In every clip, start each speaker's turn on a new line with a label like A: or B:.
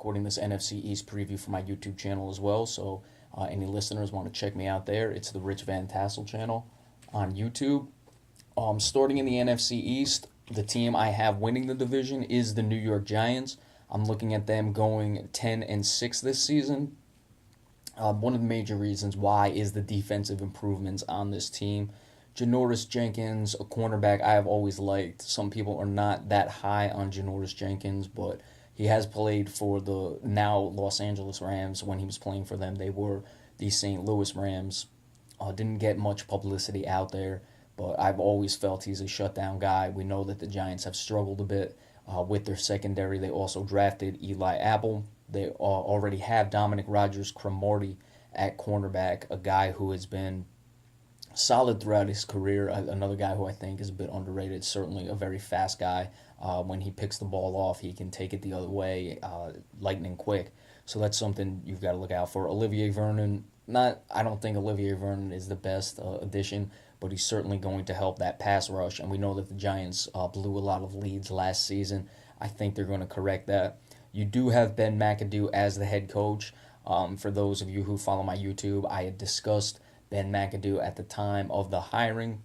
A: recording this NFC East preview for my YouTube channel as well. So any listeners want to check me out there, it's the Rich Van Tassel channel on YouTube. Starting in the NFC East, the team I have winning the division is the New York Giants. I'm looking at them going 10-6 this season. One of the major reasons why is the defensive improvements on this team. Janoris Jenkins, a cornerback I have always liked. Some people are not that high on Janoris Jenkins, but he has played for the now Los Angeles Rams. When he was playing for them, they were the St. Louis Rams. Didn't get much publicity out there, but I've always felt he's a shutdown guy. We know that the Giants have struggled a bit with their secondary. They also drafted Eli Apple. They already have Dominic Rodgers-Cromartie at cornerback, a guy who has been solid throughout his career. Another guy who I think is a bit underrated, certainly a very fast guy. When he picks the ball off, he can take it the other way, lightning quick. So that's something you've got to look out for. Olivier Vernon, I don't think Olivier Vernon is the best addition, but he's certainly going to help that pass rush. And we know that the Giants blew a lot of leads last season. I think they're going to correct that. You do have Ben McAdoo as the head coach. For those of you who follow my YouTube, I had discussed Ben McAdoo at the time of the hiring.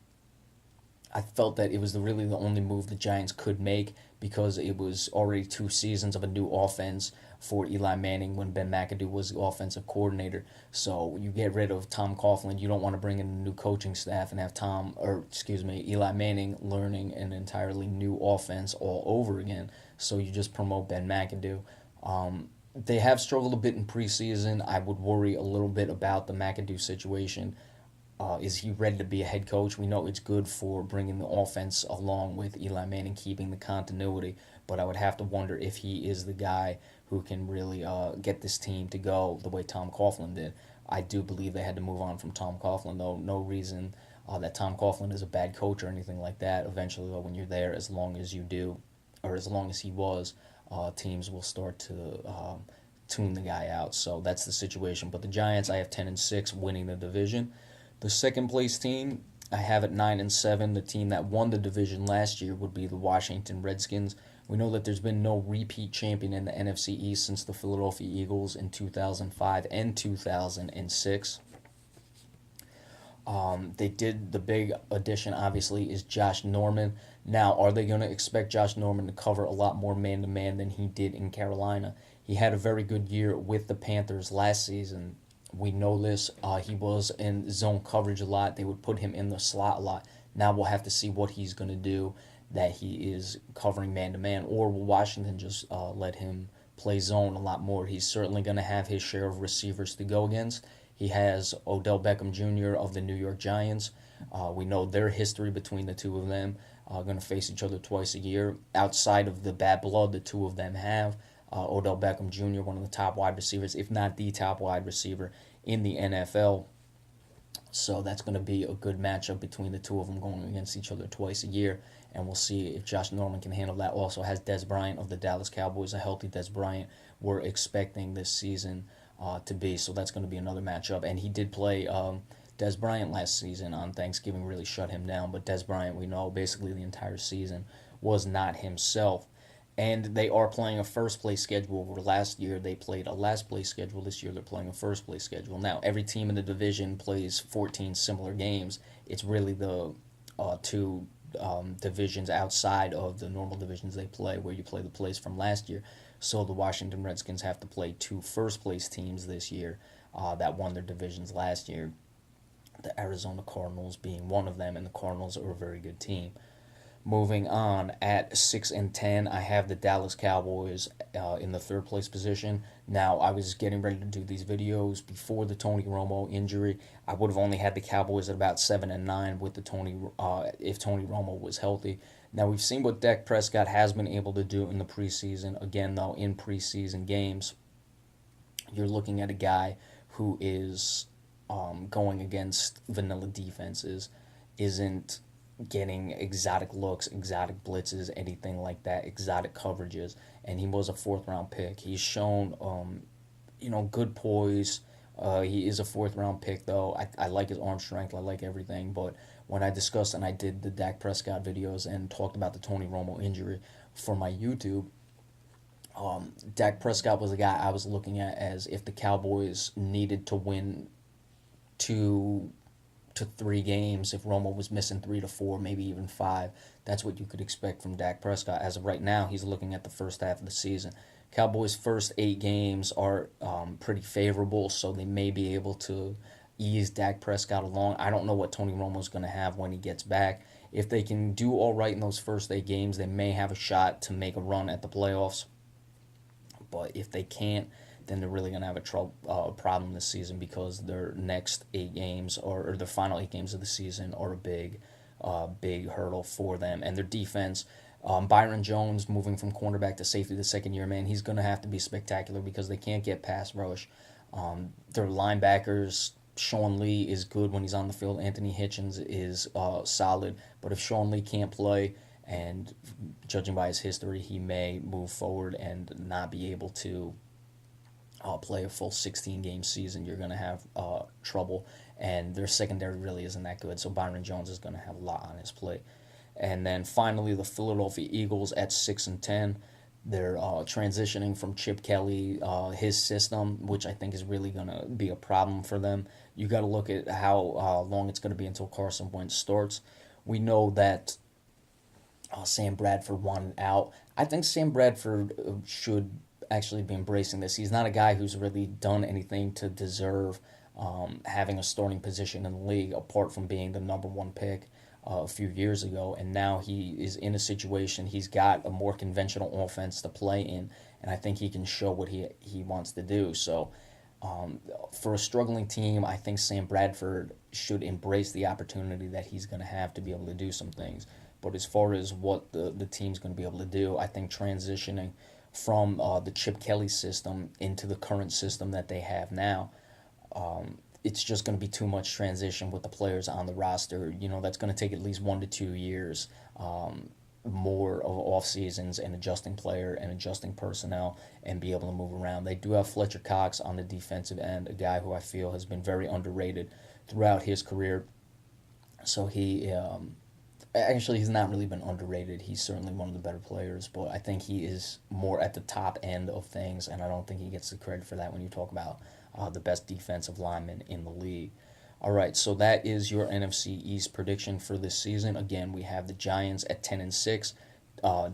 A: I felt that it was really the only move the Giants could make because it was already 2 seasons of a new offense for Eli Manning when Ben McAdoo was the offensive coordinator. So you get rid of Tom Coughlin. You don't want to bring in a new coaching staff and have Eli Manning learning an entirely new offense all over again. So you just promote Ben McAdoo. They have struggled a bit in preseason. I would worry a little bit about the McAdoo situation. Is he ready to be a head coach? We know it's good for bringing the offense along with Eli Manning, keeping the continuity, but I would have to wonder if he is the guy who can really get this team to go the way Tom Coughlin did. I do believe they had to move on from Tom Coughlin, though. No reason that Tom Coughlin is a bad coach or anything like that. Eventually, though, when you're there, as long as you do, or as long as he was, teams will start to tune the guy out. So that's the situation. But the Giants, I have 10-6 winning the division. The second place team, I have at 9-7. The team that won the division last year would be the Washington Redskins. We know that there's been no repeat champion in the NFC East since the Philadelphia Eagles in 2005 and 2006. The big addition, obviously, is Josh Norman. Now, are they going to expect Josh Norman to cover a lot more man-to-man than he did in Carolina? He had a very good year with the Panthers last season. We know this. He was in zone coverage a lot. They would put him in the slot a lot. Now we'll have to see what he's going to do that he is covering man-to-man, or will Washington just let him play zone a lot more? He's certainly going to have his share of receivers to go against. He has Odell Beckham Jr. of the New York Giants. We know their history between the two of them. Going to face each other twice a year. Outside of the bad blood the two of them have, Odell Beckham Jr., one of the top wide receivers, if not the top wide receiver in the NFL. So that's going to be a good matchup between the two of them going against each other twice a year. And we'll see if Josh Norman can handle that. Also has Dez Bryant of the Dallas Cowboys, a healthy Dez Bryant we're expecting this season to be. So that's going to be another matchup. And he did play Dez Bryant last season on Thanksgiving, really shut him down. But Dez Bryant, we know, basically the entire season was not himself. And they are playing a first-place schedule, where last year they played a last-place schedule. This year they're playing a first-place schedule. Now, every team in the division plays 14 similar games. It's really the two divisions outside of the normal divisions they play, where you play the plays from last year. So the Washington Redskins have to play 2 first-place teams this year that won their divisions last year. The Arizona Cardinals being one of them, and the Cardinals are a very good team. Moving on, at 6-10, I have the Dallas Cowboys in the third place position. Now, I was getting ready to do these videos before the Tony Romo injury. I would have only had the Cowboys at about 7-9 with if Tony Romo was healthy. Now, we've seen what Dak Prescott has been able to do in the preseason. Again, though, in preseason games, you're looking at a guy who is going against vanilla defenses, isn't getting exotic looks, exotic blitzes, anything like that, exotic coverages, and he was a 4th-round pick. He's shown, good poise. He is a 4th-round pick, though. I like his arm strength. I like everything, but when I discussed and I did the Dak Prescott videos and talked about the Tony Romo injury for my YouTube, Dak Prescott was a guy I was looking at as if the Cowboys needed to win 2 to 3 games, if Romo was missing 3 to 4, maybe even 5, that's what you could expect from Dak Prescott. As of right now, he's looking at the first half of the season. Cowboys' first 8 games are pretty favorable, so they may be able to ease Dak Prescott along. I don't know what Tony Romo's going to have when he gets back. If they can do all right in those first 8 games, they may have a shot to make a run at the playoffs. But if they can't, then they're really going to have a problem this season, because their next 8 games, or their final 8 games of the season, are a big hurdle for them. And their defense, Byron Jones moving from cornerback to safety the second year, man, he's going to have to be spectacular because they can't get pass rush. Their linebackers, Sean Lee is good when he's on the field. Anthony Hitchens is solid. But if Sean Lee can't play, and judging by his history, he may move forward and not be able to play a full 16-game season, you're going to have trouble. And their secondary really isn't that good, so Byron Jones is going to have a lot on his plate. And then finally, the Philadelphia Eagles at 6-10. They're transitioning from Chip Kelly, his system, which I think is really going to be a problem for them. You got to look at how long it's going to be until Carson Wentz starts. We know that Sam Bradford wanted out. I think Sam Bradford should actually be embracing this. He's not a guy who's really done anything to deserve having a starting position in the league, apart from being the number one pick a few years ago. And now he is in a situation, he's got a more conventional offense to play in, and I think he can show what he wants to do. So for a struggling team, I think Sam Bradford should embrace the opportunity that he's going to have to be able to do some things. But as far as what the team's going to be able to do, I think transitioning from the Chip Kelly system into the current system that they have now, it's just going to be too much transition with the players on the roster. That's going to take at least 1 to 2 years more of off seasons and adjusting player and adjusting personnel and be able to move around. They do have Fletcher Cox on the defensive end, a guy who I feel has been very underrated throughout his career. So actually, he's not really been underrated. He's certainly one of the better players, but I think he is more at the top end of things, and I don't think he gets the credit for that when you talk about the best defensive lineman in the league. All right, so that is your NFC East prediction for this season. Again, we have the Giants at 10-6.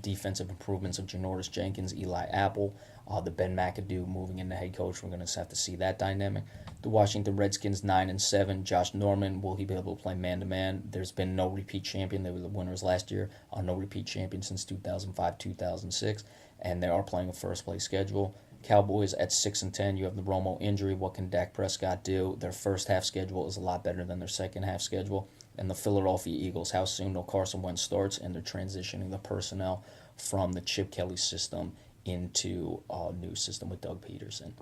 A: Defensive improvements of Janoris Jenkins, Eli Apple, the Ben McAdoo moving into head coach. We're going to have to see that dynamic. The Washington Redskins 9-7. Josh Norman, will he be able to play man to man? There's been no repeat champion. They were the winners last year. No repeat champion since 2005-2006, and they are playing a first place schedule. Cowboys at 6-10. You have the Romo injury. What can Dak Prescott do? Their first half schedule is a lot better than their second half schedule. And the Philadelphia Eagles, how soon will Carson Wentz starts, and they're transitioning the personnel from the Chip Kelly system into a new system with Doug Peterson.